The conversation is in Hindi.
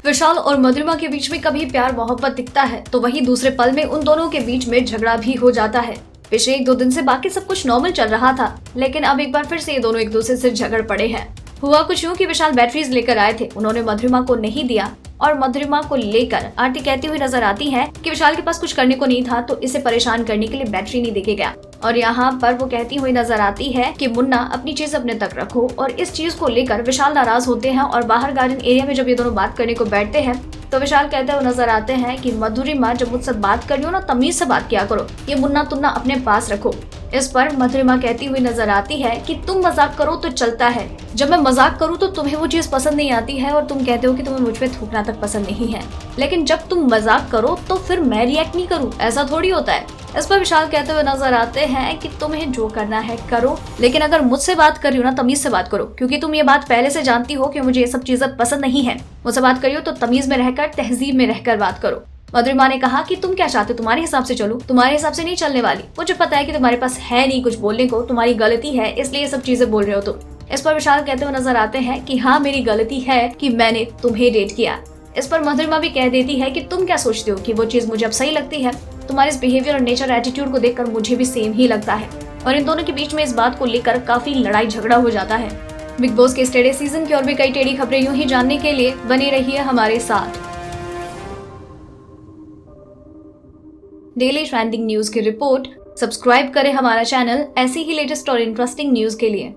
विशाल और मधुरिमा के बीच में कभी प्यार मोहब्बत दिखता है तो वहीं दूसरे पल में उन दोनों के बीच में झगड़ा भी हो जाता है। पिछले 1-2 दिन से बाकी सब कुछ नॉर्मल चल रहा था, लेकिन अब एक बार फिर से ये दोनों एक दूसरे से झगड़ पड़े हैं। हुआ कुछ यूँ कि विशाल बैटरीज लेकर आए थे, उन्होंने मधुरिमा को नहीं दिया और मधुरिमा को लेकर आरती कहती हुई नजर आती है कि विशाल के पास कुछ करने को नहीं था तो इसे परेशान करने के लिए बैटरी नहीं देके गया। और यहाँ पर वो कहती हुई नजर आती है कि मुन्ना अपनी चीज अपने तक रखो, और इस चीज को लेकर विशाल नाराज होते हैं। और बाहर गार्डन एरिया में जब ये दोनों बात करने को बैठते हैं तो विशाल कहते हुए नजर आते हैं कि मधुरिमा जब मुझसे बात कर रही हो ना, तमीज से बात किया करो, ये मुन्ना तुन्ना अपने पास रखो। इस पर मधुरिमा कहती हुई नजर आती है कि तुम मजाक करो तो चलता है, जब मैं मजाक करूँ तो तुम्हें वो चीज पसंद नहीं आती है और तुम कहते हो कि तुम्हें मुझ पे थूकना तक पसंद नहीं है, लेकिन जब तुम मजाक करो तो फिर मैं रिएक्ट नहीं करूँ, ऐसा थोड़ी होता है। इस पर विशाल कहते हुए नजर आते हैं कि तुम्हें जो करना है करो, लेकिन अगर मुझसे बात कर रही हो ना, तमीज से बात करो, क्योंकि तुम ये बात पहले से जानती हो कि मुझे ये सब चीजें पसंद नहीं है। मुझसे बात करियो तो तमीज में रहकर, तहजीब में रहकर बात करो। मधुरिमा ने कहा कि तुम क्या चाहते हो, तुम्हारे हिसाब से चलो, तुम्हारे हिसाब से नहीं चलने वाली, मुझे पता है कि तुम्हारे पास है नहीं कुछ बोलने को, तुम्हारी गलती है इसलिए ये सब चीजें बोल रहे हो तुम। इस पर विशाल कहते हुए नजर आते हैं कि हाँ, मेरी गलती है कि मैंने तुम्हें डेट किया। इस पर मधुरिमा भी कह देती है कि तुम क्या सोचते हो कि वो चीज मुझे अब सही लगती है, तुम्हारे इस बिहेवियर और नेचर एटीट्यूड को देखकर मुझे भी सेम ही लगता है। और इन दोनों के बीच में इस बात को लेकर काफी लड़ाई झगड़ा हो जाता है। बिग बॉस के इस टेढ़े सीजन की और भी कई टेढ़ी खबरें यूं ही जानने के लिए बने रहिए हमारे साथ। डेली ट्रेंडिंग न्यूज की रिपोर्ट सब्सक्राइब करें हमारा चैनल ऐसी ही लेटेस्ट और इंटरेस्टिंग न्यूज के लिए।